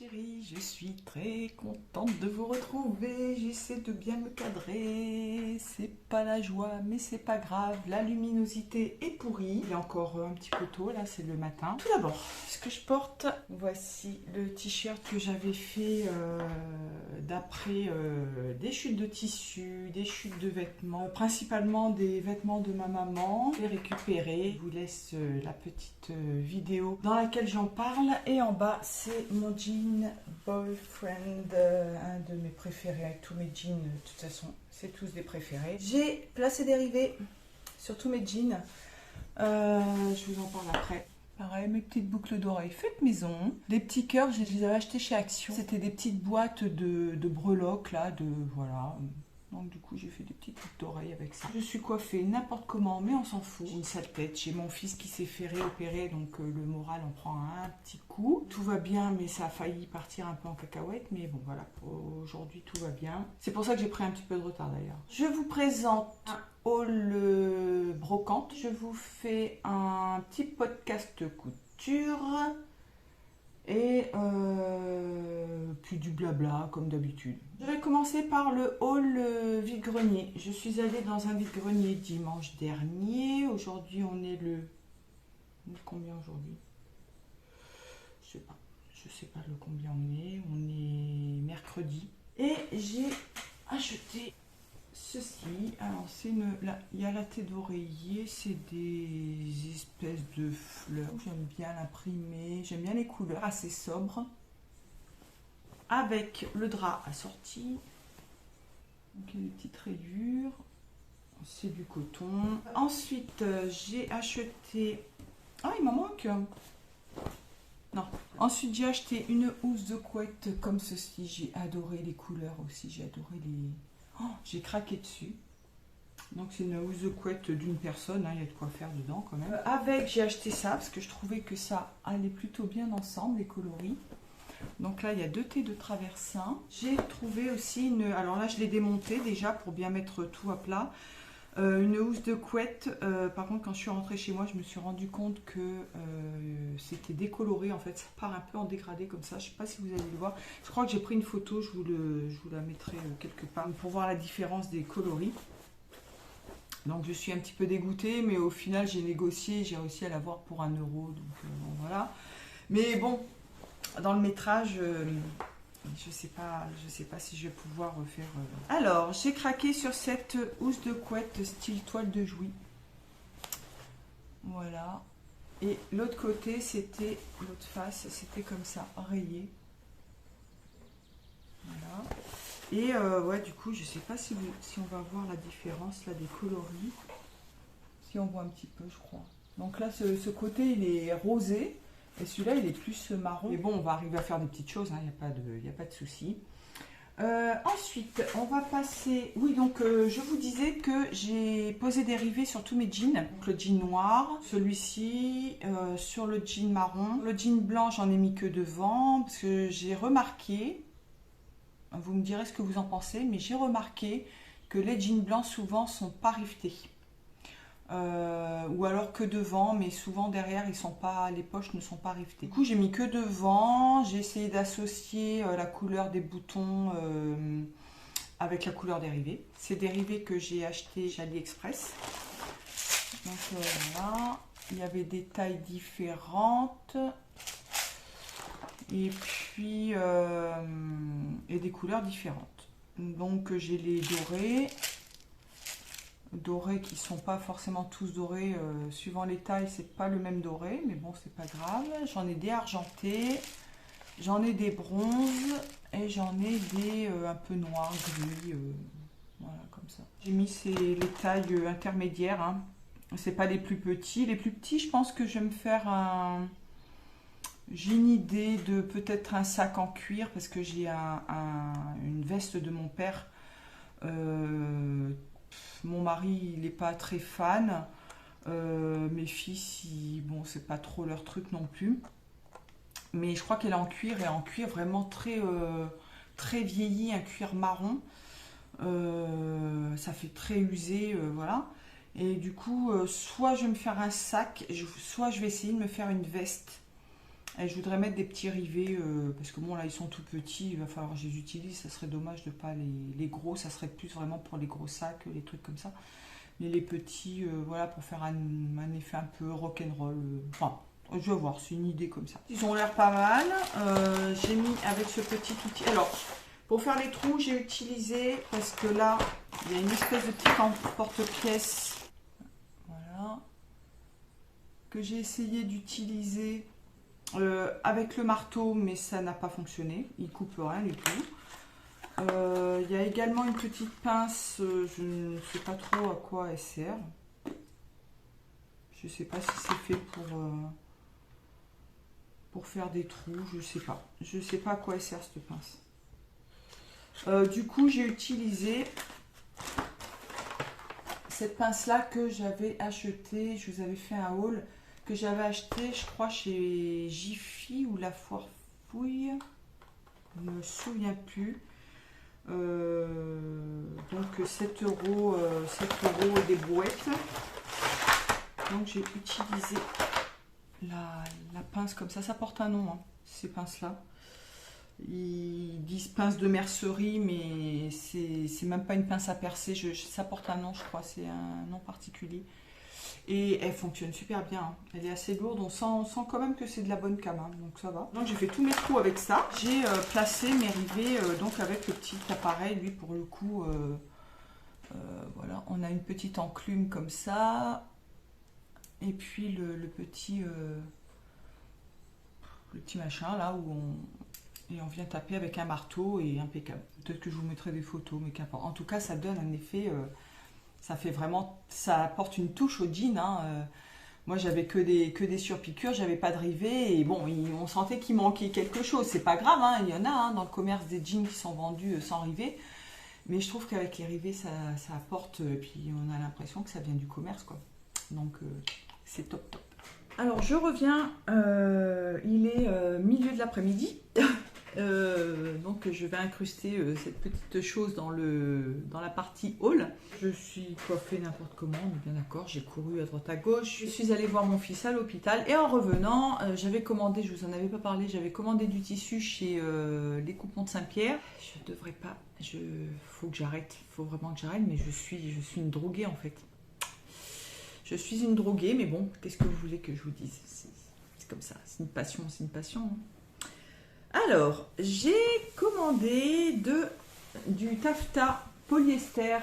chérie, je suis très contente de vous retrouver. J'essaie de bien me cadrer. C'est pas la joie, mais c'est pas grave. La luminosité est pourrie. Il est encore un petit peu tôt, là, c'est le matin. Tout d'abord, ce que je porte, voici le t-shirt que j'avais fait d'après des chutes de tissu, des chutes de vêtements, principalement des vêtements de ma maman. Je l'ai récupéré. Je vous laisse la petite vidéo dans laquelle j'en parle. Et en bas, c'est mon jean boyfriend, un de mes préférés. Tous mes jeans, de toute façon, c'est tous des préférés. J'ai placé des rivets sur tous mes jeans. Je vous en parle après. Pareil, mes petites boucles d'oreilles faites maison. Les petits cœurs, je les avais achetés chez Action. C'était des petites boîtes de breloques, là, voilà. Donc du coup, j'ai fait des petites boucles d'oreilles avec ça. Je suis coiffée n'importe comment, mais on s'en fout. J'ai une sale tête. J'ai mon fils qui s'est fait réopérer, donc le moral en prend un petit coup. Tout va bien, mais ça a failli partir un peu en cacahuète. Mais bon, voilà, aujourd'hui, tout va bien. C'est pour ça que j'ai pris un petit peu de retard, d'ailleurs. Je vous présente un haul brocante. Je vous fais un petit podcast couture. Et puis du blabla comme d'habitude. Je vais commencer par le haul vide-grenier. Je suis allée dans un vide-grenier dimanche dernier. Aujourd'hui on est combien aujourd'hui? Je sais pas le combien on est. On est mercredi. Et j'ai acheté ceci. Alors il y a la tête d'oreiller, c'est des espèces de fleurs. J'aime bien l'imprimer, j'aime bien les couleurs assez sobres. Avec le drap assorti. Donc il y a des petites rayures. C'est du coton. Ensuite j'ai acheté... Ah, il m'en manque. Non. Ensuite j'ai acheté une housse de couette comme ceci. J'ai adoré les couleurs aussi. J'ai adoré les... Oh, j'ai craqué dessus. Donc c'est une housse de couette d'une personne, hein, il y a de quoi faire dedans quand même. Avec, j'ai acheté ça parce que je trouvais que ça allait plutôt bien ensemble, les coloris. Donc là il y a 2 thés de traversin. J'ai trouvé aussi une, alors là je l'ai démonté déjà pour bien mettre tout à plat. Une housse de couette, par contre quand je suis rentrée chez moi je me suis rendu compte que c'était décoloré, en fait ça part un peu en dégradé comme ça, je ne sais pas si vous allez le voir. Je crois que j'ai pris une photo, je vous la mettrai quelque part pour voir la différence des coloris. Donc je suis un petit peu dégoûtée, mais au final j'ai négocié, j'ai réussi à l'avoir pour 1 €, donc bon, voilà. Mais bon, dans le métrage, je sais pas si je vais pouvoir refaire. Alors, j'ai craqué sur cette housse de couette style toile de Jouy. Voilà. Et l'autre côté, l'autre face, c'était comme ça, rayé. Voilà. Et ouais, du coup, je sais pas si on va voir la différence là des coloris. Si on voit un petit peu, je crois. Donc là, ce côté, il est rosé. Et celui-là, il est plus marron. Mais bon, on va arriver à faire des petites choses, hein, il n'y a pas de souci. Ensuite, on va passer... Oui, donc je vous disais que j'ai posé des rivets sur tous mes jeans. Donc le jean noir, celui-ci, sur le jean marron. Le jean blanc, j'en ai mis que devant, parce que j'ai remarqué... Vous me direz ce que vous en pensez, mais j'ai remarqué que les jeans blancs souvent sont pas rivetés. Ou alors que devant, mais souvent derrière les poches ne sont pas rivetées. Du coup j'ai mis que devant, j'ai essayé d'associer la couleur des boutons avec la couleur des rivets. C'est des rivets que j'ai achetés chez AliExpress. Donc voilà, il y avait des tailles différentes. Et puis et des couleurs différentes. Donc j'ai les dorés qui sont pas forcément tous dorés, suivant les tailles c'est pas le même doré, mais bon c'est pas grave. J'en ai des argentés, j'en ai des bronzes et j'en ai des un peu noirs, gris, voilà comme ça. J'ai mis les tailles intermédiaires, hein. C'est pas les plus petits. Les plus petits, je pense que je vais me faire un... J'ai une idée de peut-être un sac en cuir parce que j'ai une veste de mon père. Mon mari, il n'est pas très fan. Mes fils, bon, c'est pas trop leur truc non plus. Mais je crois qu'elle est en cuir et en cuir vraiment très, très vieilli, un cuir marron. Ça fait très usé, voilà. Et du coup, soit je vais me faire un sac, soit je vais essayer de me faire une veste. Et je voudrais mettre des petits rivets, parce que bon là ils sont tout petits, il va falloir que je les utilise, ça serait dommage de pas les gros, ça serait plus vraiment pour les gros sacs, les trucs comme ça. Mais les petits, voilà, pour faire un effet un peu rock'n'roll. Enfin, je vais voir, c'est une idée comme ça. Ils ont l'air pas mal. J'ai mis avec ce petit outil. Alors, pour faire les trous, j'ai utilisé, parce que là, il y a une espèce de petit porte-pièce. Voilà. Que j'ai essayé d'utiliser avec le marteau, mais ça n'a pas fonctionné. Il coupe rien du tout. Il y a également une petite pince, je ne sais pas trop à quoi elle sert. Je ne sais pas si c'est fait pour faire des trous, je ne sais pas. Je ne sais pas à quoi elle sert cette pince. Du coup, j'ai utilisé cette pince-là que j'avais achetée. Je vous avais fait un haul que j'avais acheté, je crois, chez Jiffy ou La Foire Fouille. Je ne me souviens plus. Donc 7 euros et des brouettes. Donc j'ai utilisé la pince comme ça porte un nom, hein, ces pinces là. Ils disent pince de mercerie, mais c'est même pas une pince à percer, ça porte un nom, je crois, c'est un nom particulier. Et elle fonctionne super bien, hein. Elle est assez lourde, on sent quand même que c'est de la bonne cam, hein, donc ça va. Donc j'ai fait tous mes trous avec ça. J'ai placé mes rivets donc avec le petit appareil, lui pour le coup, voilà, on a une petite enclume comme ça. Et puis le petit machin là où on vient taper avec un marteau et impeccable. Peut-être que je vous mettrai des photos, mais qu'importe. En tout cas, ça donne un effet... ça fait vraiment, ça apporte une touche au jean, hein. Moi j'avais que des surpiqûres, j'avais pas de rivets et bon, on sentait qu'il manquait quelque chose. C'est pas grave, hein, il y en a hein, dans le commerce des jeans qui sont vendus sans rivets, mais je trouve qu'avec les rivets ça apporte, et puis on a l'impression que ça vient du commerce quoi. Donc c'est top top. Alors je reviens, il est milieu de l'après-midi. Donc je vais incruster cette petite chose dans la partie haul. Je suis coiffée n'importe comment, on est bien d'accord, j'ai couru à droite à gauche. Je suis allée voir mon fils à l'hôpital et en revenant, j'avais commandé, je vous en avais pas parlé, j'avais commandé du tissu chez les Coupons de Saint-Pierre. Je devrais pas, faut que j'arrête, faut vraiment que j'arrête, mais je suis une droguée en fait. Je suis une droguée, mais bon, qu'est-ce que vous voulez que je vous dise? C'est comme ça, c'est une passion, hein. Alors, j'ai commandé du taffetas polyester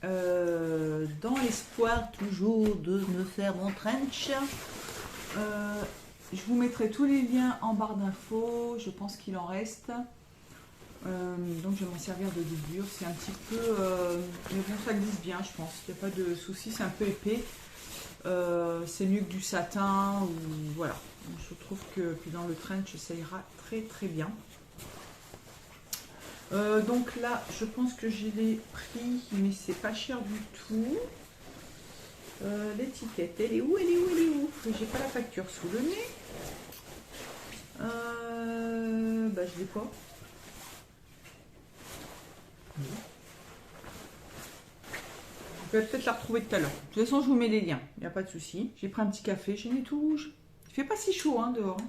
dans l'espoir toujours de me faire mon trench. Je vous mettrai tous les liens en barre d'infos, je pense qu'il en reste. Donc je vais m'en servir de doublure, c'est un petit peu... mais bon, ça glisse bien, je pense, il n'y a pas de souci, c'est un peu épais. C'est mieux que du satin, ou voilà. Je trouve que puis dans le trench, ça ira très très bien. Donc là, je pense que j'ai les prix, mais c'est pas cher du tout. L'étiquette, elle est où? J'ai pas la facture sous le nez. Bah je l'ai pas. Je vais peut-être la retrouver tout à l'heure. De toute façon, je vous mets les liens, il n'y a pas de souci. J'ai pris un petit café, j'ai mis tout rouge. Il fait pas si chaud hein, dehors.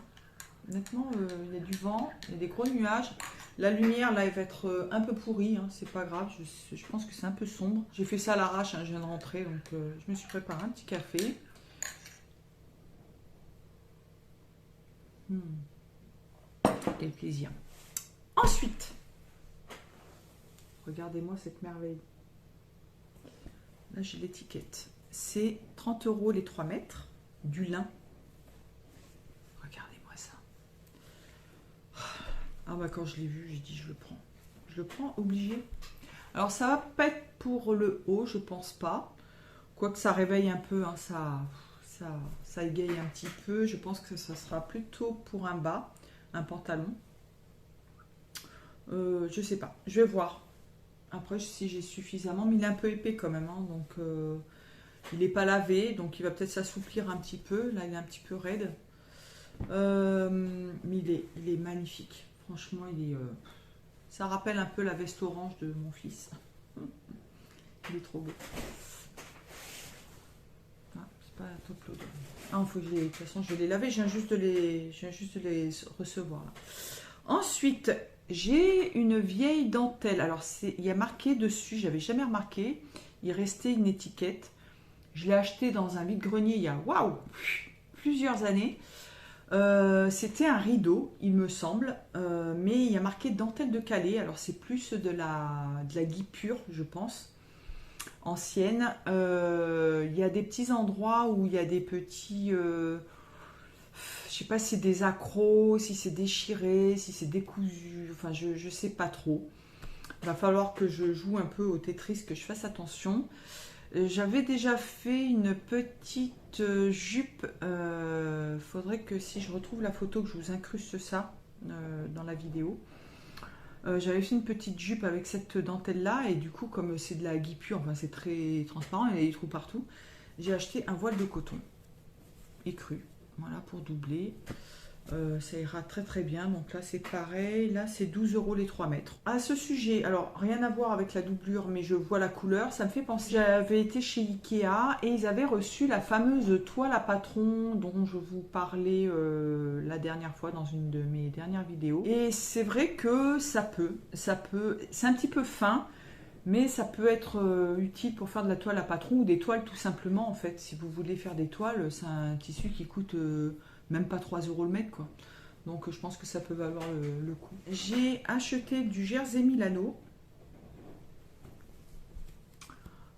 Honnêtement, il y a du vent, il y a des gros nuages. La lumière, là, elle va être un peu pourrie, hein, c'est pas grave. Je pense que c'est un peu sombre. J'ai fait ça à l'arrache, hein, je viens de rentrer, donc je me suis préparé un petit café. Quel plaisir. Ensuite, regardez-moi cette merveille. Là, j'ai l'étiquette. C'est 30 € les 3 mètres, du lin. Regardez-moi ça. Ah bah quand je l'ai vu, j'ai dit je le prends. Je le prends, obligé. Alors ça va pas être pour le haut, je pense pas. Quoique ça réveille un peu, hein, ça égaye un petit peu. Je pense que ça sera plutôt pour un bas, un pantalon. Je sais pas, je vais voir. Après, si j'ai suffisamment, mais il est un peu épais quand même, hein, donc il n'est pas lavé, donc il va peut-être s'assouplir un petit peu. Là, il est un petit peu raide, mais il est magnifique. Franchement, ça rappelle un peu la veste orange de mon fils. Il est trop beau. Ah, c'est upload. Ah, faut que de toute façon, je vais les laver. Je viens juste de les recevoir. Là. Ensuite, j'ai une vieille dentelle. Alors, il y a marqué dessus, j'avais jamais remarqué. Il restait une étiquette. Je l'ai acheté dans un vide-grenier il y a, waouh, plusieurs années. C'était un rideau, il me semble, mais il y a marqué dentelle de Calais. Alors, c'est plus de la guipure, je pense, ancienne. Il y a des petits endroits où il y a des petits... je sais pas si c'est des accros, si c'est déchiré, si c'est décousu, enfin je sais pas trop. Il va falloir que je joue un peu au Tetris, que je fasse attention. J'avais déjà fait une petite jupe. Faudrait que si je retrouve la photo, que je vous incruste ça dans la vidéo. J'avais fait une petite jupe avec cette dentelle là et du coup comme c'est de la guipure, enfin c'est très transparent, il y a des trous partout. J'ai acheté un voile de coton écru. Voilà, pour doubler. Ça ira très très bien. Donc là, c'est pareil. Là, c'est 12 € les 3 mètres. À ce sujet, alors rien à voir avec la doublure, mais je vois la couleur. Ça me fait penser. J'avais été chez Ikea et ils avaient reçu la fameuse toile à patron dont je vous parlais la dernière fois dans une de mes dernières vidéos. Et c'est vrai que ça peut. C'est un petit peu fin. Mais ça peut être utile pour faire de la toile à patron ou des toiles tout simplement en fait. Si vous voulez faire des toiles, c'est un tissu qui coûte même pas 3 € le mètre quoi. Donc je pense que ça peut valoir le coup. J'ai acheté du Jersey Milano.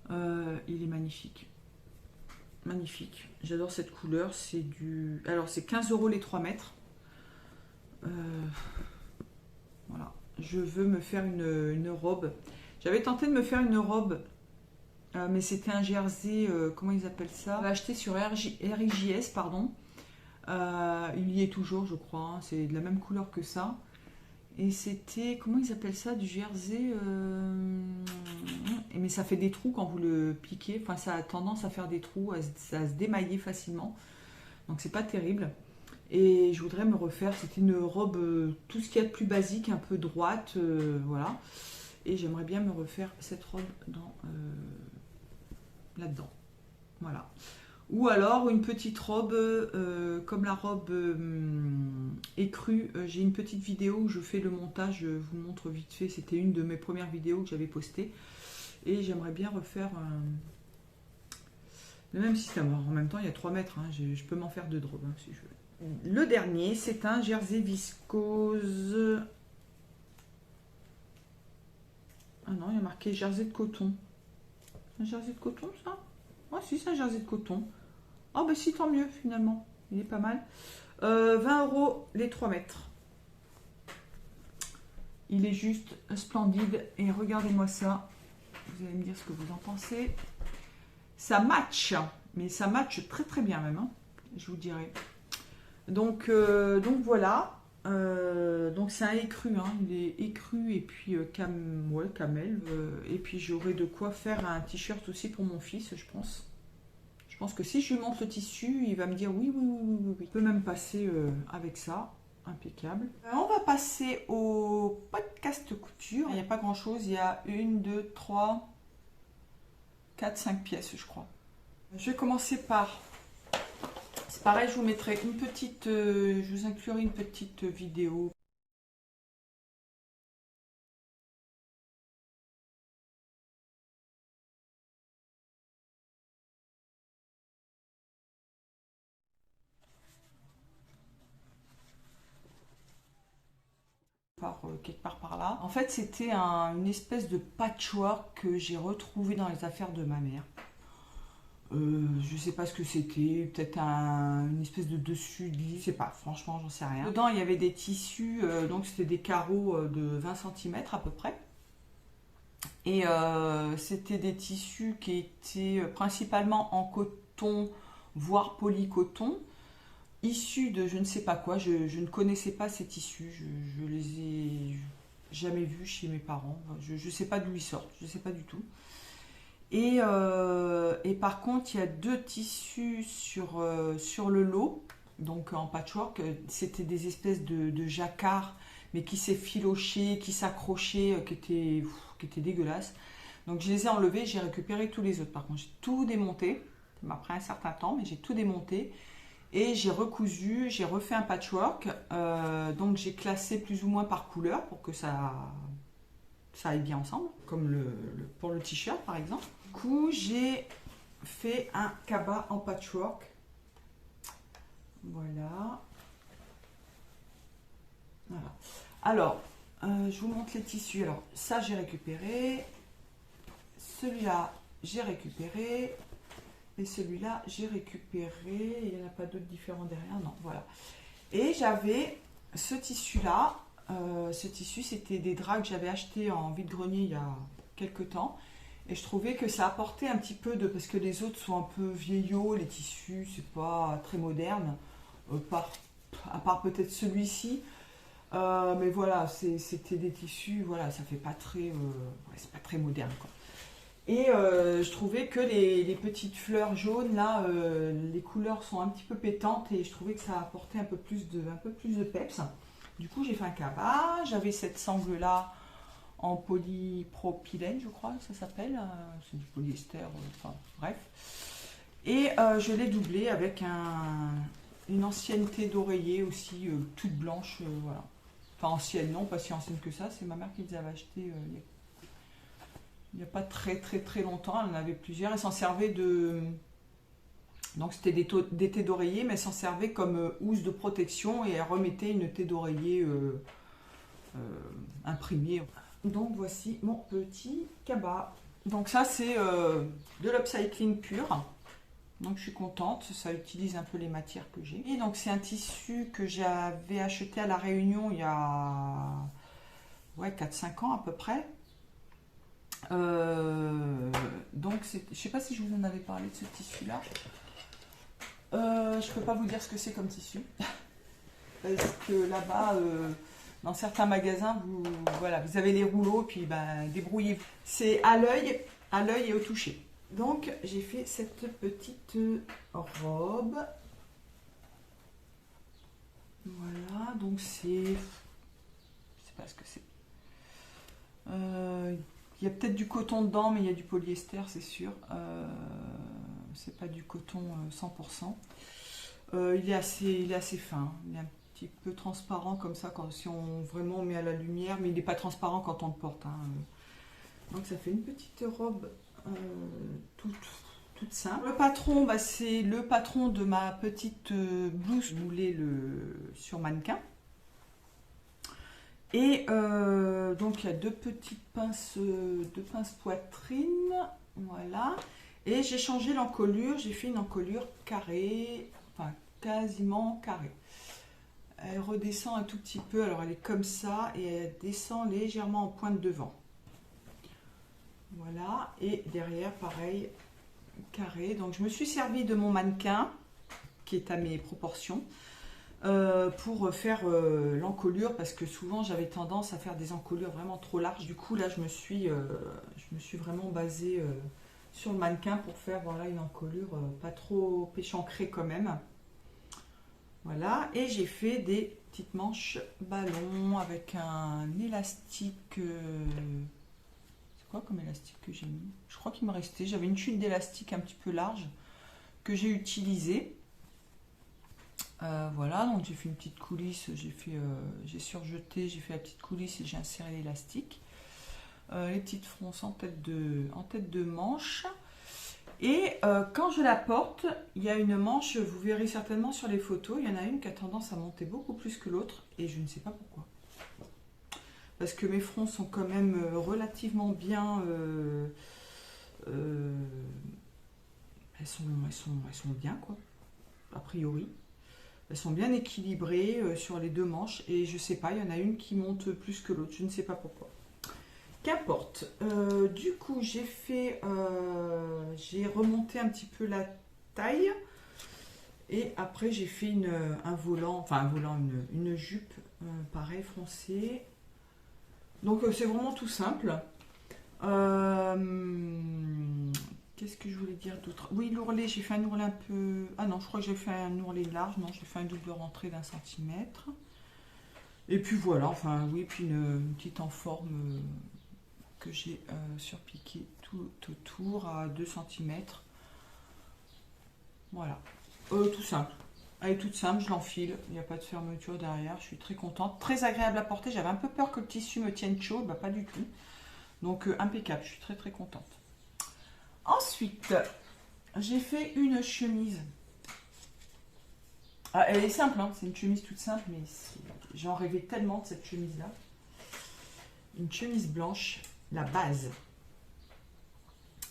Il est magnifique. Magnifique. J'adore cette couleur. C'est du... Alors c'est 15 € les 3 mètres. Voilà. Je veux me faire une robe. J'avais tenté de me faire une robe, mais c'était un jersey, comment ils appellent ça? J'avais acheté sur RIJS, pardon. Il y est toujours, je crois. Hein. C'est de la même couleur que ça. Et c'était, comment ils appellent ça? Du jersey. Mais ça fait des trous quand vous le piquez. Enfin, ça a tendance à faire des trous, à se démailler facilement. Donc, c'est pas terrible. Et je voudrais me refaire. C'était une robe, tout ce qu'il y a de plus basique, un peu droite. Voilà. Et j'aimerais bien me refaire cette robe là-dedans. Voilà. Ou alors une petite robe, comme la robe écrue. J'ai une petite vidéo où je fais le montage, je vous montre vite fait. C'était une de mes premières vidéos que j'avais postées. Et j'aimerais bien refaire le même système. Alors, en même temps, il y a 3 mètres. Hein. Je peux m'en faire 2 robes hein, si je veux. Le dernier, c'est un jersey viscose. Ah non, il y a marqué jersey de coton. Un jersey de coton, ça? Ah si, c'est un jersey de coton. Ah bah si, tant mieux, finalement. Il est pas mal. 20 € les 3 mètres. Il est juste splendide. Et regardez-moi ça. Vous allez me dire ce que vous en pensez. Ça match. Mais ça match très très bien même. Hein, je vous dirai. Donc voilà. Donc c'est un écru, hein. Il est écru et puis camel. Et puis j'aurai de quoi faire un t-shirt aussi pour mon fils, je pense. Je pense que si je lui montre le tissu, il va me dire oui, oui, oui, oui, oui. Il peut même passer avec ça. Impeccable. On va passer au podcast couture. Il n'y a pas grand chose. Il y a 1, 2, 3, 4, 5 pièces, je crois. Je vais commencer par... C'est pareil, je vous mettrai une petite, je vous inclurai une petite vidéo. Quelque part par là. En fait, c'était une espèce de patchwork que j'ai retrouvé dans les affaires de ma mère. Je sais pas ce que c'était, peut-être une espèce de dessus de lit, je sais pas, franchement, j'en sais rien. Dedans, il y avait des tissus, donc c'était des carreaux de 20 cm à peu près. Et c'était des tissus qui étaient principalement en coton, voire polycoton, issus de je ne sais pas quoi. Je ne connaissais pas ces tissus, je les ai jamais vus chez mes parents. Je ne sais pas d'où ils sortent, je ne sais pas du tout. Et par contre, il y a 2 tissus sur le lot, donc en patchwork. C'était des espèces de jacquard, mais qui s'effilochaient, qui s'accrochaient, qui étaient dégueulasses. Donc je les ai enlevés, j'ai récupéré tous les autres. Par contre, j'ai tout démonté. Ça m'a pris un certain temps, mais j'ai tout démonté. Et j'ai recousu, j'ai refait un patchwork. Donc j'ai classé plus ou moins par couleur pour que ça aille bien ensemble, comme pour le t-shirt par exemple. Du coup, j'ai fait un cabas en patchwork. Voilà. Voilà. Alors, je vous montre les tissus. Alors, ça, j'ai récupéré. Celui-là, j'ai récupéré. Et celui-là, j'ai récupéré. Il n'y en a pas d'autres différents derrière. Non, voilà. Et j'avais ce tissu-là. Ce tissu, c'était des draps que j'avais achetés en vide-grenier il y a quelques temps. Et je trouvais que ça apportait un petit peu de... Parce que les autres sont un peu vieillots, les tissus, c'est pas très moderne. À part peut-être celui-ci. Mais voilà, c'était des tissus, voilà, ça fait pas très... c'est pas très moderne, quoi. Et je trouvais que les petites fleurs jaunes, là, les couleurs sont un petit peu pétantes et je trouvais que ça apportait un peu plus de peps. Du coup, j'ai fait un cabas. J'avais cette sangle-là en polypropylène, je crois que ça s'appelle. C'est du polyester, enfin bref. Et je l'ai doublé avec une ancienne thé d'oreiller aussi, toute blanche, voilà. Enfin ancienne, non, pas si ancienne que ça. C'est ma mère qui les avait achetées il n'y a pas très très très longtemps. Elle en avait plusieurs. Elle s'en servait de... Donc c'était des thés d'oreiller, mais elle s'en servait comme housse de protection et elle remettait une thé d'oreiller imprimée. Donc voici mon petit cabas. Donc ça c'est de l'upcycling pur. Donc je suis contente, ça utilise un peu les matières que j'ai. Et donc c'est un tissu que j'avais acheté à La Réunion il y a 4-5 ans à peu près. Donc je sais pas si je vous en avais parlé de ce tissu là. Je peux pas vous dire ce que c'est comme tissu parce que là-bas dans certains magasins voilà, vous avez les rouleaux puis ben, débrouillez-vous. C'est à l'œil et au toucher. Donc j'ai fait cette petite robe. Voilà, donc je sais pas ce que c'est. Il y a peut-être du coton dedans, mais il y a du polyester, c'est sûr. C'est pas du coton 100%. Il est assez fin. Il est un petit peu transparent comme ça si on vraiment met à la lumière, mais il n'est pas transparent quand on le porte. Hein. Donc ça fait une petite robe toute simple. Le patron, bah, c'est le patron de ma petite blouse moulée sur mannequin. Et donc il y a deux pinces poitrine, voilà. Et j'ai changé l'encolure, j'ai fait une encolure carrée, enfin quasiment carrée. Elle redescend un tout petit peu, alors elle est comme ça et elle descend légèrement en pointe devant. Voilà, et derrière pareil, carré. Donc je me suis servi de mon mannequin qui est à mes proportions. Pour faire l'encolure parce que souvent j'avais tendance à faire des encolures vraiment trop larges. Du coup là je me suis vraiment basée sur le mannequin pour faire voilà, une encolure pas trop échancrée quand même. Voilà, et j'ai fait des petites manches ballon avec un élastique. C'est quoi comme élastique que j'ai mis? Je crois qu'il me restait. J'avais une chute d'élastique un petit peu large que j'ai utilisée. Voilà, donc j'ai fait une petite coulisse, j'ai surjeté, j'ai fait la petite coulisse et j'ai inséré l'élastique. Les petites fronces en tête de manche. Et quand je la porte, il y a une manche, vous verrez certainement sur les photos, il y en a une qui a tendance à monter beaucoup plus que l'autre et je ne sais pas pourquoi. Parce que mes fronts sont quand même relativement bien... elles sont bien quoi, a priori. Elles sont bien équilibrées sur les deux manches et je sais pas, il y en a une qui monte plus que l'autre, je ne sais pas pourquoi. Qu'importe. Du coup, j'ai remonté un petit peu la taille et après j'ai fait une jupe pareil foncée. Donc c'est vraiment tout simple. Qu'est-ce que je voulais dire d'autre? Oui, l'ourlet, j'ai fait un ourlet un peu... Ah non, je crois que j'ai fait un ourlet large. Non, j'ai fait un double rentrée d'1 centimètre. Et puis voilà, enfin oui, puis une petite en forme que j'ai surpiqué tout autour à 2 cm. Voilà, tout simple. Elle est toute simple, je l'enfile, il n'y a pas de fermeture derrière, je suis très contente. Très agréable à porter, j'avais un peu peur que le tissu me tienne chaud, bah pas du tout. Donc impeccable, je suis très très contente. Ensuite, j'ai fait une chemise. Ah, elle est simple, hein, c'est une chemise toute simple, mais j'en rêvais tellement de cette chemise-là. Une chemise blanche, la base.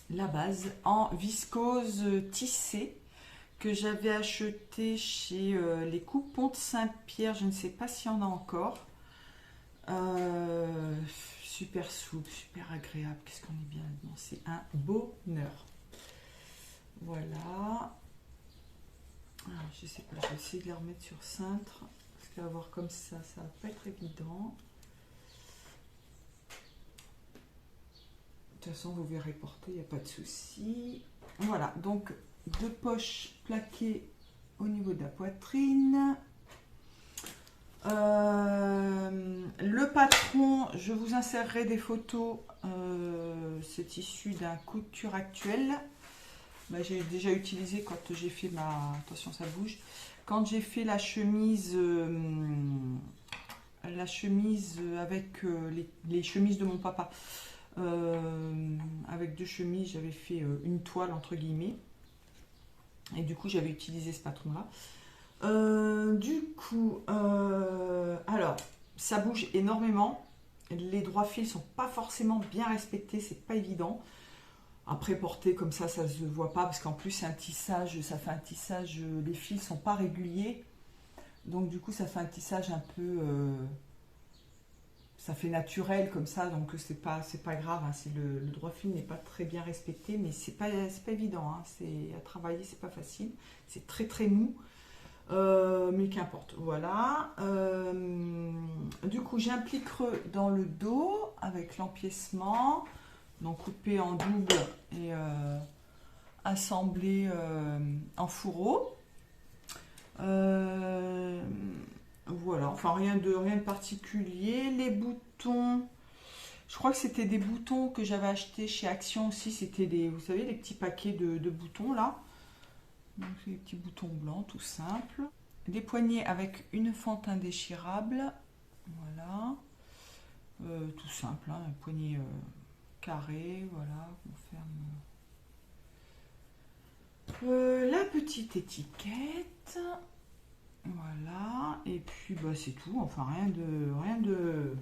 La base en viscose tissée que j'avais acheté chez les Coupons de Saint-Pierre. Je ne sais pas s'il y en a encore. Super souple, super agréable. Qu'est-ce qu'on est bien là-dedans? C'est un bonheur. Voilà. Alors, je sais pas, je vais essayer de la remettre sur cintre. Parce qu'avoir comme ça va pas être évident. De toute façon, vous verrez porter, il n'y a pas de souci. Voilà, donc 2 poches plaquées au niveau de la poitrine. Le patron, je vous insérerai des photos. C'est issu d'un couture actuel. Bah, j'ai déjà utilisé quand j'ai fait ma... Attention, ça bouge. Quand j'ai fait la chemise avec les chemises de mon papa. Avec 2 chemises, j'avais fait une toile entre guillemets. Et du coup, j'avais utilisé ce patron-là. Alors, ça bouge énormément. Les droits fils sont pas forcément bien respectés, c'est pas évident. Après, porter comme ça se voit pas parce qu'en plus, c'est un tissage, ça fait un tissage, les fils sont pas réguliers. Donc, du coup, ça fait un tissage un peu. Ça fait naturel comme ça, donc c'est pas grave. Hein, si le droit fil n'est pas très bien respecté, mais c'est pas évident. Hein, à travailler, c'est pas facile. C'est très très mou. Mais qu'importe, voilà. Du coup, j'ai un pli creux dans le dos avec l'empiècement, donc coupé en double et assemblé en fourreau. Voilà, enfin rien de particulier. Les boutons, je crois que c'était des boutons que j'avais acheté chez Action aussi. C'était vous savez, les petits paquets de boutons là. Donc les petits boutons blancs, tout simple. Des poignets avec une fente indéchirable. Voilà. Tout simple, hein, un poignet carré, voilà. On ferme. La petite étiquette. Voilà. Et puis bah, c'est tout. Enfin rien de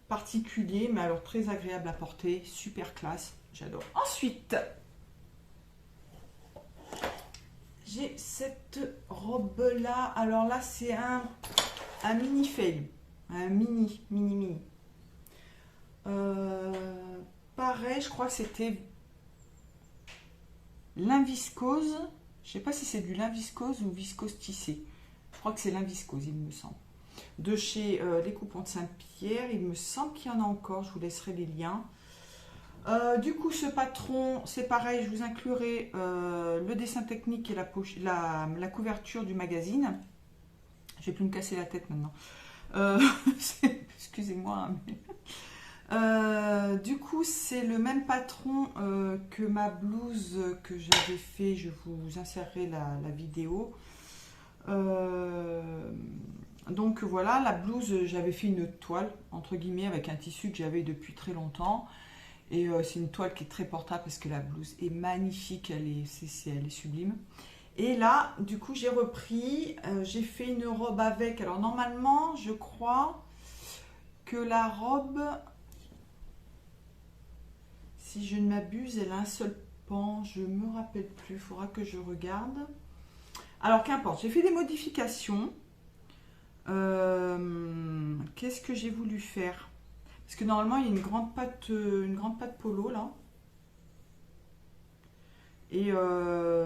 particulier, mais alors très agréable à porter. Super classe. J'adore. Ensuite, j'ai cette robe là. Alors là, c'est un mini fail. Un mini. Pareil, je crois que c'était lin viscose. Je sais pas si c'est du lin viscose ou viscose tissé. Je crois que c'est lin viscose, il me semble. De chez les Coupons de Saint-Pierre. Il me semble qu'il y en a encore. Je vous laisserai les liens. Du coup, ce patron, c'est pareil, je vous inclurai le dessin technique et la couverture du magazine. Je vais plus me casser la tête maintenant. Excusez-moi. Mais... du coup, c'est le même patron que ma blouse que j'avais fait. Je vous insérerai la vidéo. Donc voilà, la blouse, j'avais fait une toile, entre guillemets, avec un tissu que j'avais depuis très longtemps. Et c'est une toile qui est très portable parce que la blouse est magnifique, elle est sublime. Et là, du coup, j'ai repris, j'ai fait une robe avec. Alors normalement, je crois que la robe, si je ne m'abuse, elle a un seul pan. Je ne me rappelle plus, il faudra que je regarde. Alors qu'importe, j'ai fait des modifications. Qu'est-ce que j'ai voulu faire? Parce que normalement, il y a une grande patte polo là. Et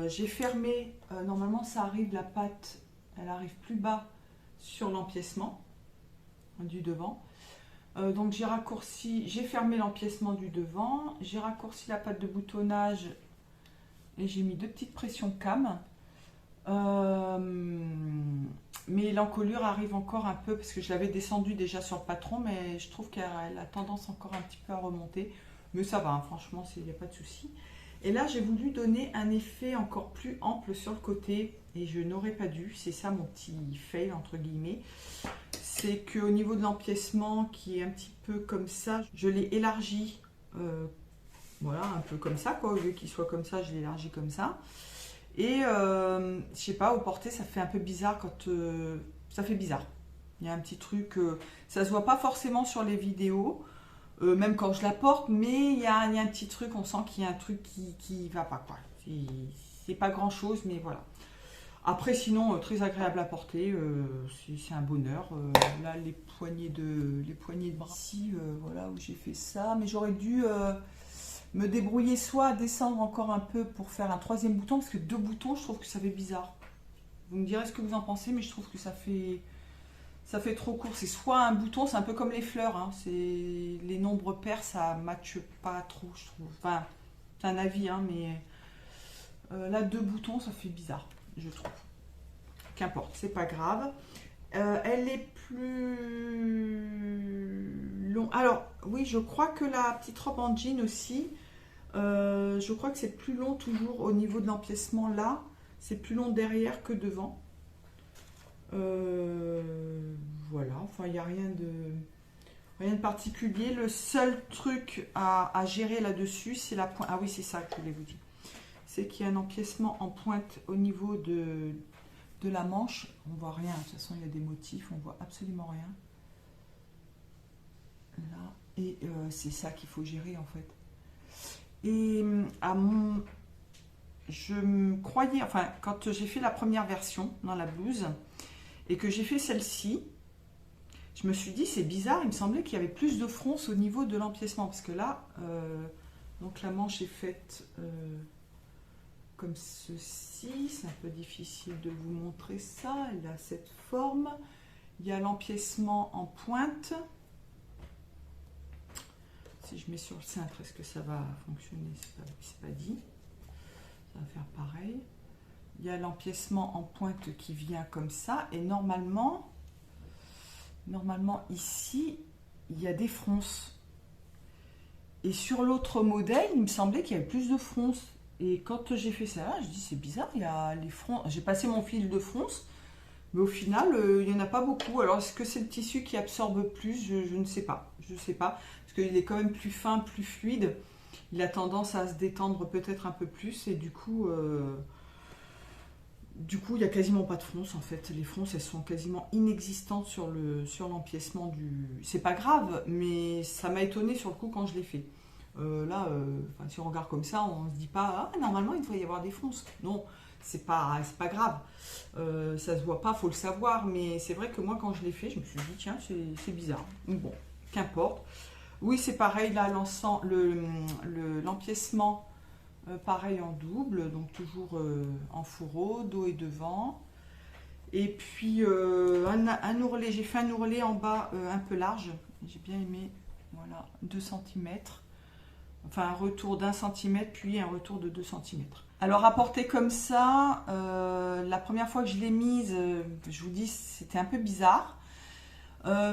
j'ai fermé. Normalement, ça arrive, la patte, elle arrive plus bas sur l'empiècement du devant. Donc j'ai raccourci, j'ai fermé l'empiècement du devant. J'ai raccourci la patte de boutonnage et j'ai mis 2 petites pressions cam. Mais l'encolure arrive encore un peu parce que je l'avais descendu déjà sur le patron, mais je trouve qu'elle a tendance encore un petit peu à remonter, mais ça va, hein, franchement, il n'y a pas de souci. Et là, j'ai voulu donner un effet encore plus ample sur le côté. Et je n'aurais pas dû. C'est ça mon petit fail, entre guillemets. C'est qu'au niveau de l'empiècement, qui est un petit peu comme ça, je l'ai élargi. Voilà, un peu comme ça, quoi. Au lieu qu'il soit comme ça, je l'ai élargi comme ça. Et je sais pas, au porté, ça fait un peu bizarre quand... ça fait bizarre. Il y a un petit truc... ça se voit pas forcément sur les vidéos. Même quand je la porte, mais il y a un petit truc, on sent qu'il y a un truc qui va pas, quoi. C'est pas grand chose, mais voilà. Après, sinon, très agréable à porter, c'est un bonheur. Là, les poignées de bras ici, voilà où j'ai fait ça, mais j'aurais dû me débrouiller soit à descendre encore un peu pour faire un troisième bouton, parce que 2 boutons, je trouve que ça fait bizarre. Vous me direz ce que vous en pensez, mais je trouve que ça fait trop court. C'est soit un bouton, c'est un peu comme les fleurs, hein. Les nombres pairs, ça ne matche pas trop, je trouve. Enfin, c'est un avis, hein, mais là, 2 boutons, ça fait bizarre, je trouve. Qu'importe, c'est pas grave. Elle est plus longue. Alors, oui, je crois que la petite robe en jean aussi, je crois que c'est plus long toujours au niveau de l'empiècement là. C'est plus long derrière que devant. Voilà, enfin il n'y a rien de particulier. Le seul truc à gérer là-dessus, c'est la pointe. Ah oui, c'est ça que je voulais vous dire. C'est qu'il y a un empiècement en pointe au niveau de la manche. On voit rien, de toute façon il y a des motifs, on voit absolument rien. Là, et c'est ça qu'il faut gérer en fait. Et je me croyais, enfin quand j'ai fait la première version dans la blouse, et que j'ai fait celle-ci, je me suis dit c'est bizarre, il me semblait qu'il y avait plus de fronce au niveau de l'empiècement, parce que là, donc la manche est faite comme ceci, c'est un peu difficile de vous montrer ça, elle a cette forme, il y a l'empiècement en pointe, si je mets sur le cintre, est-ce que ça va fonctionner? C'est pas dit, ça va faire pareil. Il y a l'empiècement en pointe qui vient comme ça, et normalement ici, il y a des fronces. Et sur l'autre modèle, il me semblait qu'il y avait plus de fronces. Et quand j'ai fait ça, je dis c'est bizarre, il y a les fronces. J'ai passé mon fil de fronce, mais au final, il n'y en a pas beaucoup. Alors est-ce que c'est le tissu qui absorbe plus? Je ne sais pas. Je ne sais pas, parce qu'il est quand même plus fin, plus fluide. Il a tendance à se détendre peut-être un peu plus, et du coup, il n'y a quasiment pas de fronces en fait. Les fronces, elles sont quasiment inexistantes sur l'empiècement du... C'est pas grave, mais ça m'a étonné sur le coup quand je l'ai fait. Là, si on regarde comme ça, on se dit pas « Ah, normalement, il devrait y avoir des fronces. » Non, c'est pas grave. Ça se voit pas, faut le savoir. Mais c'est vrai que moi, quand je l'ai fait, je me suis dit « Tiens, c'est bizarre. » Bon, qu'importe. Oui, c'est pareil, là, l'empiècement... pareil en double, donc toujours en fourreau, dos et devant. Et puis un ourlet, j'ai fait un ourlet en bas un peu large, j'ai bien aimé, voilà, 2 cm. Enfin un retour d'1 cm, puis un retour de 2 cm. Alors à porter comme ça, la première fois que je l'ai mise, je vous dis, c'était un peu bizarre.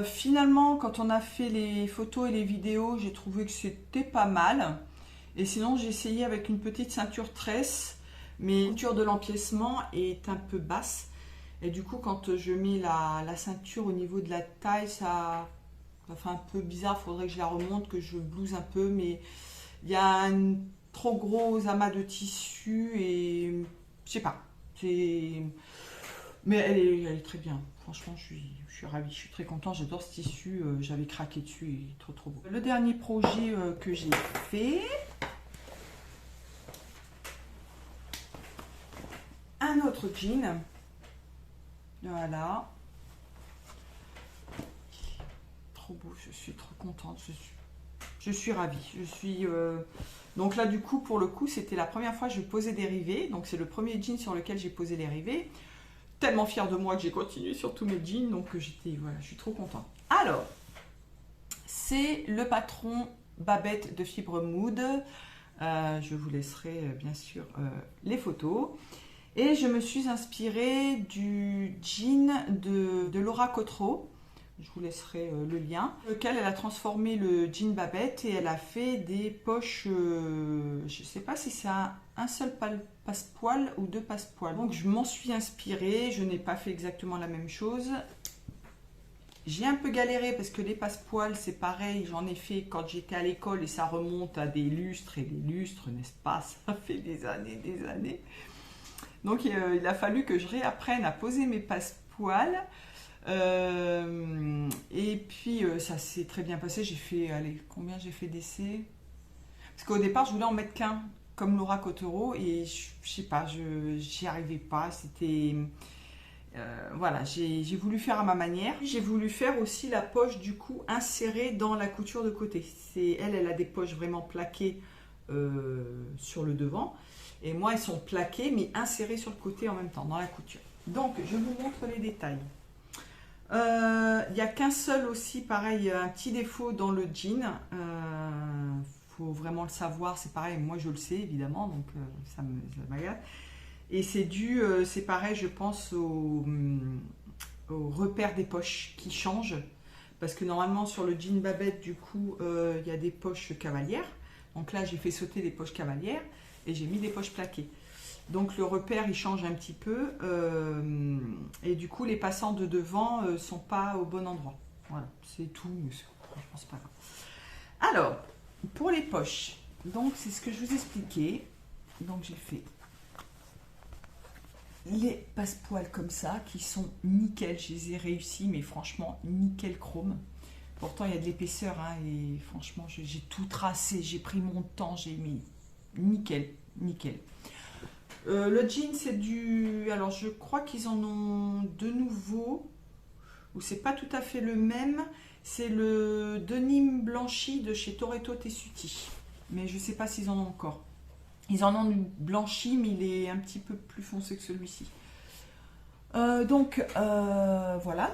Finalement, quand on a fait les photos et les vidéos, j'ai trouvé que c'était pas mal. Et sinon, j'ai essayé avec une petite ceinture tresse, mais la ceinture de l'empiècement est un peu basse. Et du coup, quand je mets la ceinture au niveau de la taille, ça fait un peu bizarre. Il faudrait que je la remonte, que je blouse un peu. Mais il y a un trop gros amas de tissu et je sais pas. Mais elle est très bien. Franchement, je suis ravie, je suis très contente. J'adore ce tissu. J'avais craqué dessus, il est trop beau. Le dernier projet que j'ai fait, un autre jean. Voilà. Trop beau, je suis trop contente. Je suis ravie. Donc là, du coup, pour le coup, c'était la première fois que je posais des rivets. Donc c'est le premier jean sur lequel j'ai posé les rivets. Tellement fière de moi que j'ai continué sur tous mes jeans, donc voilà, je suis trop contente. Alors, c'est le patron Babette de Fibre Mood. Je vous laisserai bien sûr les photos. Et je me suis inspirée du jean de Laura Cotreau. Je vous laisserai le lien. Lequel elle a transformé le jean Babette et elle a fait des poches, je ne sais pas si c'est un seul passe-poil ou deux passe-poils. Donc je m'en suis inspirée, je n'ai pas fait exactement la même chose. J'ai un peu galéré parce que les passe-poils, c'est pareil, j'en ai fait quand j'étais à l'école et ça remonte à des lustres. Et les lustres, n'est-ce pas, ça fait des années, des années. Donc il a fallu que je réapprenne à poser mes passe-poils. Et puis ça s'est très bien passé. J'ai fait, allez, combien j'ai fait d'essais? Parce qu'au départ, je voulais en mettre qu'un, comme Laura Cottereau, et je sais pas, j'y arrivais pas. C'était. Voilà, j'ai voulu faire à ma manière. J'ai voulu faire aussi la poche du coup insérée dans la couture de côté. Elle a des poches vraiment plaquées sur le devant. Et moi, elles sont plaquées mais insérées sur le côté en même temps, dans la couture. Donc, je vous montre les détails. Il n'y a qu'un seul aussi, pareil, un petit défaut dans le jean. Faut vraiment le savoir, c'est pareil, moi je le sais évidemment, donc ça m'agace. Et c'est dû, c'est pareil, je pense, au repère des poches qui changent. Parce que normalement, sur le jean Babette, du coup, il y a des poches cavalières. Donc là, j'ai fait sauter des poches cavalières et j'ai mis des poches plaquées. Donc le repère, il change un petit peu. Et du coup, les passants de devant ne sont pas au bon endroit. Voilà, c'est tout, mais je pense pas grave. Alors, pour les poches, donc c'est ce que je vous expliquais. Donc j'ai fait les passe-poils comme ça, qui sont nickel, je les ai réussis, mais franchement, nickel chrome. Pourtant, il y a de l'épaisseur, hein, et franchement, j'ai tout tracé, j'ai pris mon temps, j'ai mis nickel, nickel. Le jean, c'est du... Alors, je crois qu'ils en ont de nouveau, ou c'est pas tout à fait le même, c'est le denim blanchi de chez Toretto Tessuti, mais je sais pas s'ils en ont encore. Ils en ont du blanchi, mais il est un petit peu plus foncé que celui-ci. Voilà,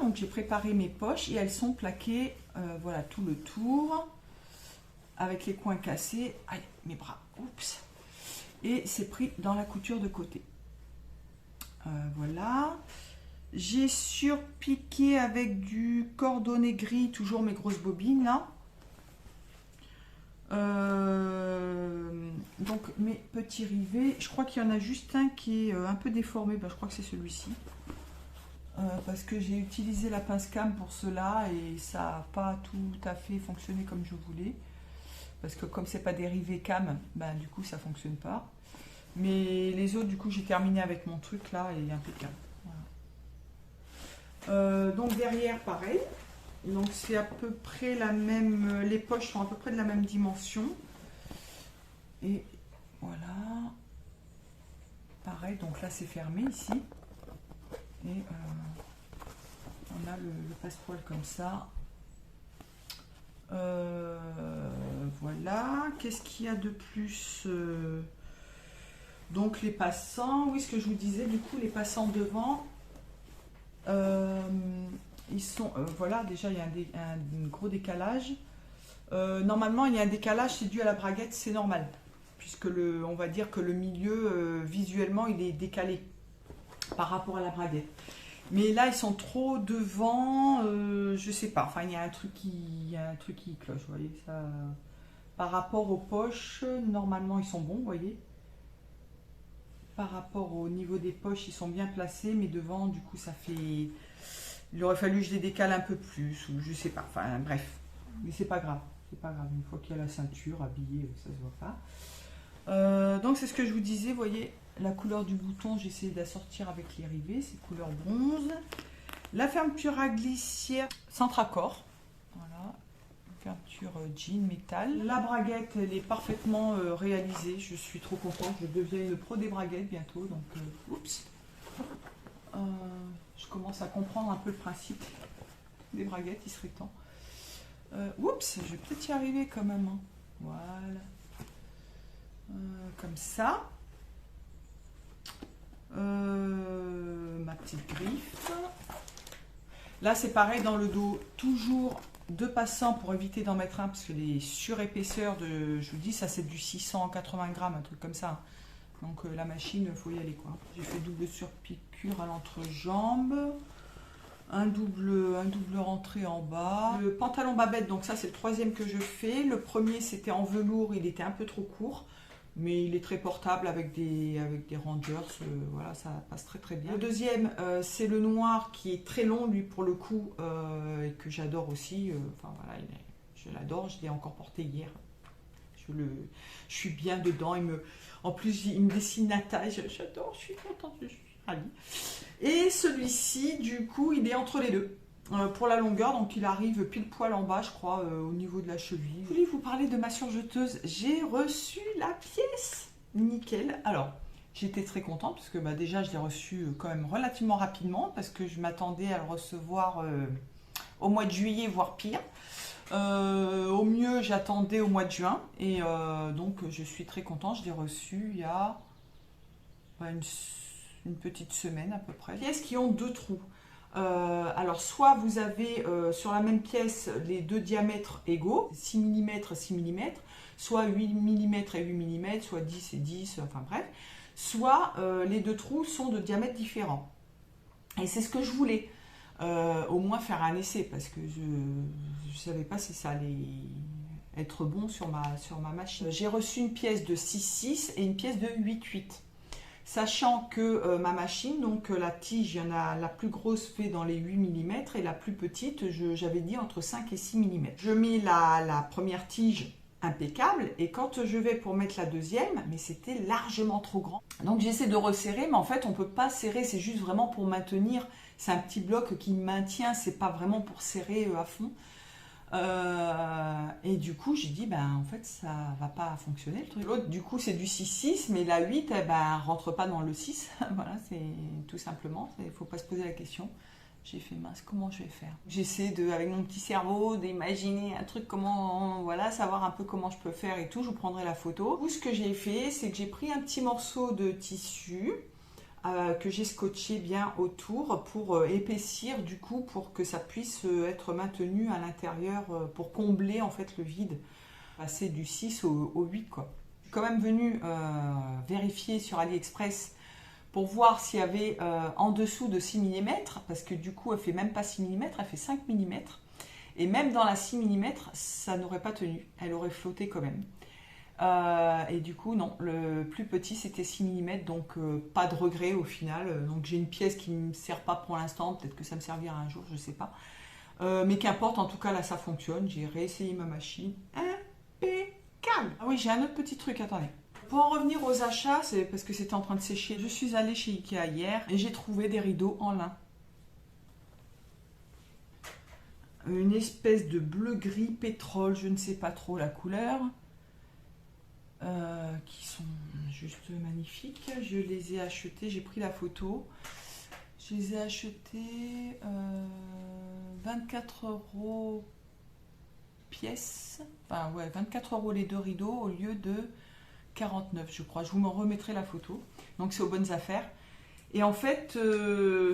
donc j'ai préparé mes poches et elles sont plaquées, voilà, tout le tour, avec les coins cassés. Aïe, mes bras, oups. Et c'est pris dans la couture de côté. Voilà. J'ai surpiqué avec du cordonnet gris, toujours mes grosses bobines là. Donc mes petits rivets, je crois qu'il y en a juste un qui est un peu déformé, je crois que c'est celui-ci, parce que j'ai utilisé la pince cam pour cela et ça n'a pas tout à fait fonctionné comme je voulais, parce que comme c'est pas des rivets cam, du coup ça fonctionne pas, mais les autres, du coup j'ai terminé avec mon truc là et impeccable. Voilà. Donc derrière pareil. Donc c'est à peu près la même, les poches sont à peu près de la même dimension. Et voilà. Pareil, donc là c'est fermé ici. Et on a le passe-poil comme ça. Voilà. Qu'est-ce qu'il y a de plus? Donc les passants, oui, ce que je vous disais, du coup les passants devant. Ils sont, voilà, déjà il y a un gros décalage. Normalement, il y a un décalage, c'est dû à la braguette, c'est normal, puisque on va dire que le milieu, visuellement, il est décalé par rapport à la braguette. Mais là, ils sont trop devant, je sais pas. Enfin, il y a un truc qui cloche, vous voyez ça. Par rapport aux poches, normalement, ils sont bons, vous voyez. Par rapport au niveau des poches, ils sont bien placés, mais devant, du coup, ça fait. Il aurait fallu que je les décale un peu plus, ou je sais pas, enfin bref, mais c'est pas grave, une fois qu'il y a la ceinture habillée, ça se voit pas. Donc c'est ce que je vous disais, vous voyez, la couleur du bouton, j'ai essayé d'assortir avec les rivets, c'est couleur bronze. La fermeture à glissière centre-accord, voilà, fermeture jean métal. La braguette, elle est parfaitement réalisée, je suis trop contente, je deviens une pro des braguettes bientôt, donc oups. Je commence à comprendre un peu le principe des braguettes, il serait temps. Oups, je vais peut-être y arriver quand même. Hein. Voilà. Comme ça. Ma petite griffe. Là, c'est pareil dans le dos. Toujours deux passants pour éviter d'en mettre un, parce que les surépaisseurs de, je vous dis, ça c'est du 680 grammes, un truc comme ça. Donc la machine, il faut y aller quoi. J'ai fait double surpiqûre à l'entrejambe. un double rentrée en bas. Le pantalon babette, donc ça c'est le troisième que je fais. Le premier c'était en velours, il était un peu trop court. Mais il est très portable avec des rangers, voilà, ça passe très très bien. Le deuxième, c'est le noir qui est très long, lui pour le coup, et que j'adore aussi. Enfin voilà, je l'adore, je l'ai encore porté hier. Je suis bien dedans, en plus il me dessine la taille, j'adore, je suis contente, je suis ravie. Et celui-ci, du coup, il est entre les deux. Pour la longueur, donc il arrive pile poil en bas, je crois, au niveau de la cheville. Je voulais vous parler de ma surjeteuse. J'ai reçu la pièce. Nickel. Alors, j'étais très contente parce que déjà, je l'ai reçue quand même relativement rapidement parce que je m'attendais à le recevoir au mois de juillet, voire pire. Au mieux, j'attendais au mois de juin. Et donc, je suis très contente. Je l'ai reçue il y a une petite semaine à peu près. Pièces qui ont 2 trous. Alors soit vous avez sur la même pièce les 2 diamètres égaux, 6 mm et 6 mm, soit 8 mm et 8 mm, soit 10 et 10, enfin bref, soit les 2 trous sont de diamètres différents. Et c'est ce que je voulais, au moins faire un essai, parce que je ne savais pas si ça allait être bon sur ma machine. J'ai reçu une pièce de 6,6 et une pièce de 8,8. Sachant que ma machine, donc la tige, il y en a la plus grosse fait dans les 8 mm et la plus petite, j'avais dit entre 5 et 6 mm. Je mets la première tige impeccable et quand je vais pour mettre la deuxième, mais c'était largement trop grand. Donc j'essaie de resserrer, mais en fait on ne peut pas serrer, c'est juste vraiment pour maintenir. C'est un petit bloc qui maintient, c'est pas vraiment pour serrer à fond. Et du coup j'ai dit en fait ça va pas fonctionner le truc. L'autre du coup c'est du 6,6 mais la 8 rentre pas dans le 6. Voilà, c'est tout simplement, il faut pas se poser la question. J'ai fait mince, comment je vais faire? J'essaie avec mon petit cerveau d'imaginer un truc, comment, voilà, savoir un peu comment je peux faire et tout. Je vous prendrai la photo. Tout ce que j'ai fait, c'est que j'ai pris un petit morceau de tissu que j'ai scotché bien autour pour épaissir du coup pour que ça puisse être maintenu à l'intérieur pour combler en fait le vide, passer du 6 au 8 quoi. Je suis quand même venue vérifier sur AliExpress pour voir s'il y avait en dessous de 6 mm parce que du coup elle fait même pas 6 mm, elle fait 5 mm et même dans la 6 mm ça n'aurait pas tenu, elle aurait flotté quand même. Et du coup non, le plus petit c'était 6 mm donc pas de regret au final. Donc j'ai une pièce qui ne me sert pas pour l'instant, peut-être que ça me servira un jour, je sais pas, mais qu'importe, en tout cas là ça fonctionne. J'ai réessayé ma machine, impeccable. Ah oui, j'ai un autre petit truc, attendez. Pour en revenir aux achats, c'est parce que c'était en train de sécher. Je suis allée chez Ikea hier et j'ai trouvé des rideaux en lin. Une espèce de bleu-gris pétrole, je ne sais pas trop la couleur. Qui sont juste magnifiques. Je les ai achetés, j'ai pris la photo. Je les ai achetés 24 € pièce. Enfin ouais, 24 € les 2 rideaux au lieu de 49 je crois. Je vous m'en remettrai la photo. Donc c'est aux bonnes affaires. Et en fait,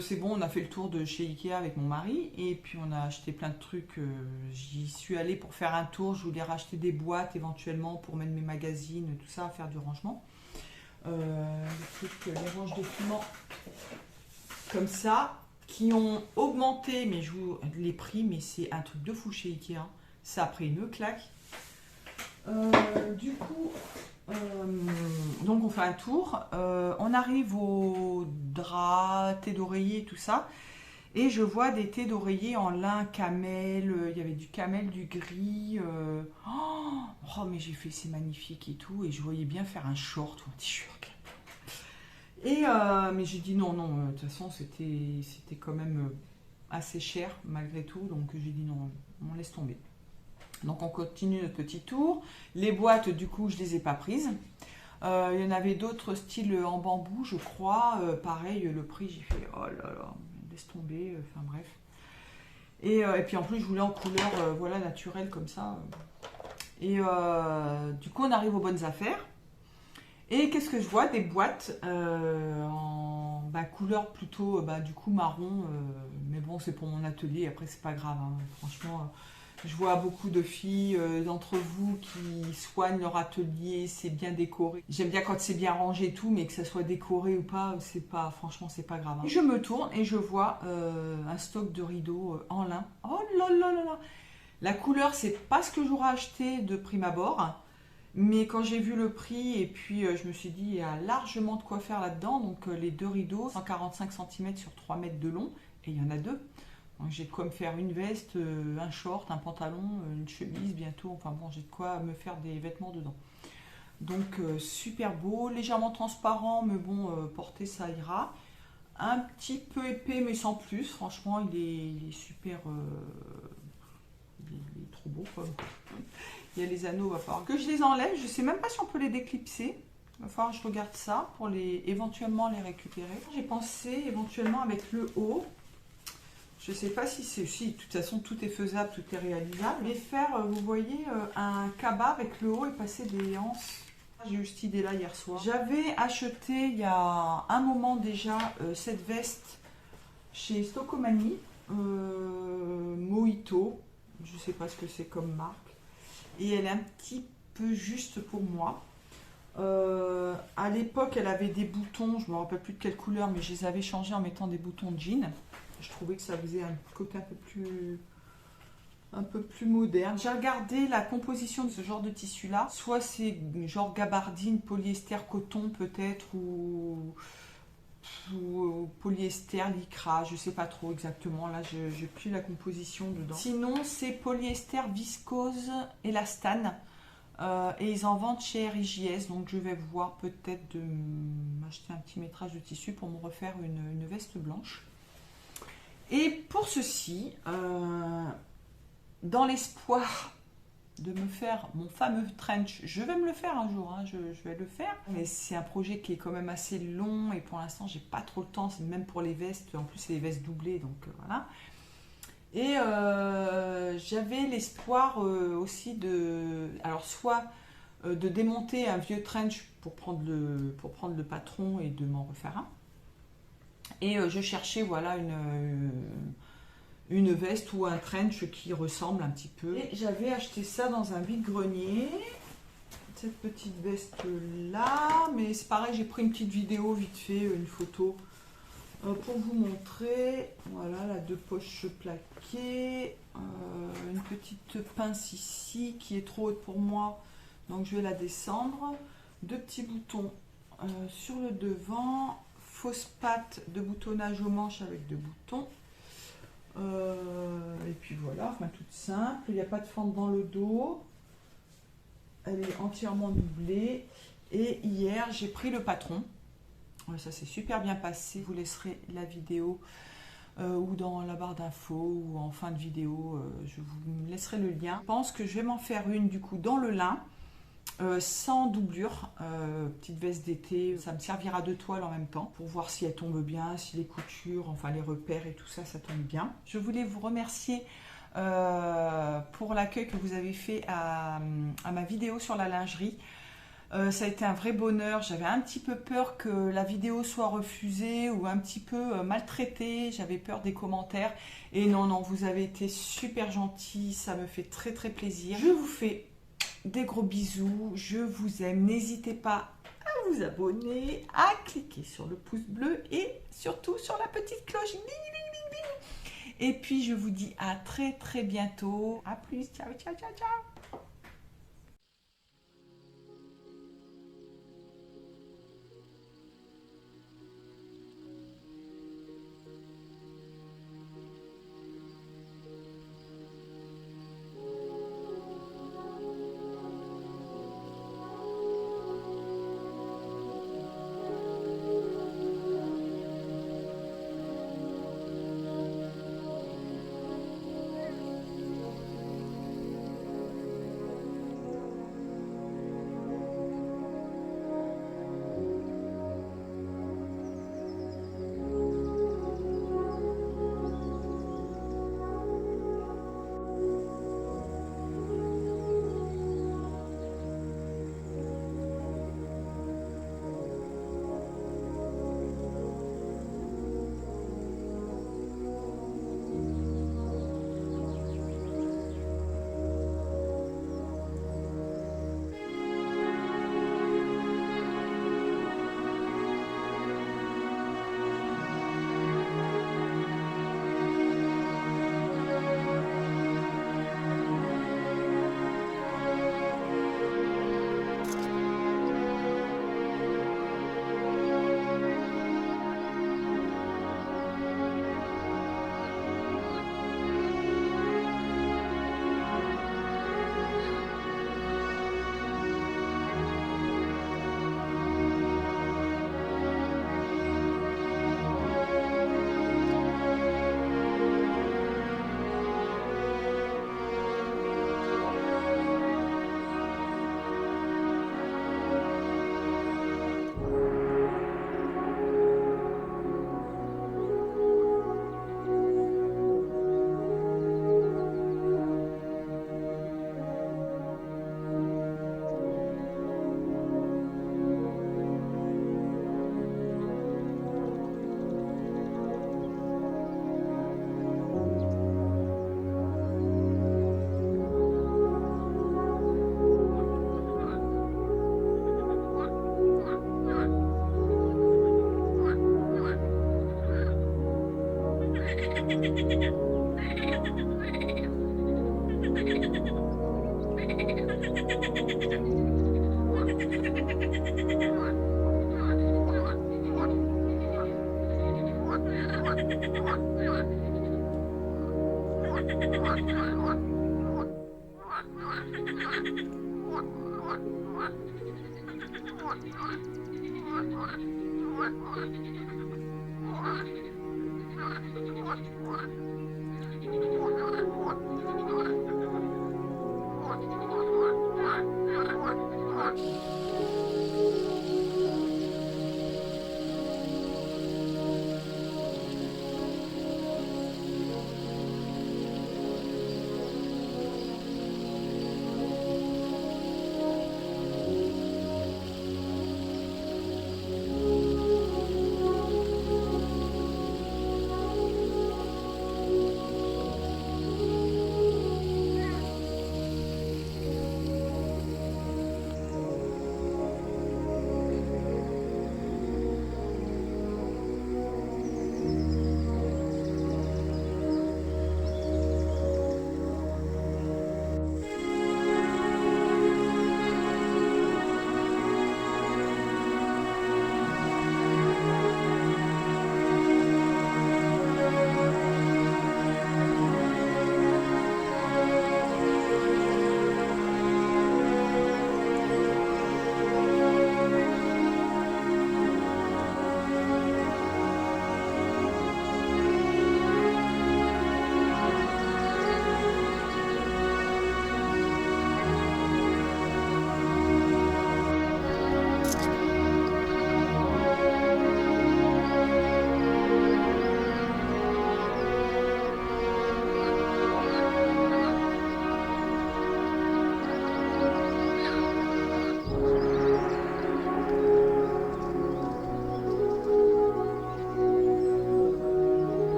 c'est bon, on a fait le tour de chez Ikea avec mon mari et puis on a acheté plein de trucs. J'y suis allée pour faire un tour, je voulais racheter des boîtes éventuellement pour mettre mes magazines, tout ça, faire du rangement. Les range-documents comme ça, qui ont augmenté, mais je vous les prix, mais c'est un truc de fou chez Ikea. Ça a pris une claque. Du coup... donc on fait un tour, on arrive au drap, thé d'oreiller, tout ça, et je vois des thés d'oreiller en lin camel, il y avait du camel, du gris, oh mais j'ai fait c'est magnifique et tout, et je voyais bien faire un short ou un t-shirt. Et mais j'ai dit non, de toute façon c'était quand même assez cher malgré tout, donc j'ai dit non, on laisse tomber. Donc on continue notre petit tour. Les boîtes, du coup, je ne les ai pas prises. Il y en avait d'autres styles en bambou, je crois. Pareil, le prix, j'ai fait oh là là, laisse tomber. Enfin bref. Et puis en plus, je voulais en couleur voilà, naturelle comme ça. Et du coup, on arrive aux bonnes affaires. Et qu'est-ce que je vois? Des boîtes en couleur plutôt du coup marron. Mais bon, c'est pour mon atelier. Après, c'est pas grave. Hein, franchement. Je vois beaucoup de filles d'entre vous qui soignent leur atelier, c'est bien décoré. J'aime bien quand c'est bien rangé et tout, mais que ça soit décoré ou pas, c'est pas, franchement, c'est pas grave. Hein. Je me tourne et je vois un stock de rideaux en lin. Oh là là là là! La couleur, c'est pas ce que j'aurais acheté de prime abord. Mais quand j'ai vu le prix et puis je me suis dit il y a largement de quoi faire là-dedans. Donc les deux rideaux, 145 cm sur 3 mètres de long et il y en a deux. Donc j'ai de quoi me faire une veste, un short, un pantalon, une chemise bientôt. Enfin bon, j'ai de quoi me faire des vêtements dedans. Donc super beau, légèrement transparent, mais bon, porter ça ira. Un petit peu épais mais sans plus. Franchement, il est super... il est trop beau quoi. Il y a les anneaux, il va falloir que je les enlève. Je ne sais même pas si on peut les déclipser. Il va falloir que je regarde ça pour éventuellement les récupérer. J'ai pensé éventuellement avec le haut. Je ne sais pas si c'est... Si, de toute façon, tout est faisable, tout est réalisable. Mais faire, vous voyez, un cabas avec le haut et passer des anses. J'ai eu cette idée-là hier soir. J'avais acheté il y a un moment déjà cette veste chez Stocomanie. Mojito. Je ne sais pas ce que c'est comme marque. Et elle est un petit peu juste pour moi. À l'époque, elle avait des boutons, je ne me rappelle plus de quelle couleur, mais je les avais changés en mettant des boutons de jean. Je trouvais que ça faisait un côté un peu plus moderne. J'ai regardé la composition de ce genre de tissu-là. Soit c'est genre gabardine, polyester, coton peut-être, ou polyester, lycra, je sais pas trop exactement. Là, je n'ai plus la composition dedans. Sinon, c'est polyester, viscose, élastane. Et ils en vendent chez RIJS, donc je vais voir peut-être de m'acheter un petit métrage de tissu pour me refaire une veste blanche. Et pour ceci, dans l'espoir de me faire mon fameux trench, je vais me le faire un jour, hein, je vais le faire, mais c'est un projet qui est quand même assez long et pour l'instant j'ai pas trop le temps, c'est même pour les vestes, en plus c'est des vestes doublées, donc voilà. Et j'avais l'espoir aussi de, alors soit de démonter un vieux trench pour prendre le patron et de m'en refaire un. Et je cherchais voilà une veste ou un trench qui ressemble un petit peu. Et j'avais acheté ça dans un vide-grenier, cette petite veste là, mais c'est pareil, j'ai pris une petite vidéo vite fait, une photo pour vous montrer. Voilà, la deux poches plaquées, une petite pince ici qui est trop haute pour moi, donc je vais la descendre. Deux petits boutons sur le devant, fausse patte de boutonnage aux manches avec deux boutons. Et puis voilà, enfin toute simple, il n'y a pas de fente dans le dos, elle est entièrement doublée. Et hier j'ai pris le patron, ça s'est super bien passé, je vous laisserai la vidéo ou dans la barre d'infos ou en fin de vidéo, je vous laisserai le lien. Je pense que je vais m'en faire une du coup dans le lin, sans doublure, petite veste d'été, ça me servira de toile en même temps pour voir si elle tombe bien, si les coutures, enfin les repères et tout ça, ça tombe bien. Je voulais vous remercier pour l'accueil que vous avez fait à ma vidéo sur la lingerie. Ça a été un vrai bonheur. J'avais un petit peu peur que la vidéo soit refusée ou un petit peu maltraitée. J'avais peur des commentaires. Et non, non, vous avez été super gentils. Ça me fait très très plaisir. Je vous fais des gros bisous. Je vous aime. N'hésitez pas à vous abonner, à cliquer sur le pouce bleu et surtout sur la petite cloche. Bing, bing, bing, bing. Et puis je vous dis à très très bientôt. À plus. Ciao, ciao, ciao, ciao.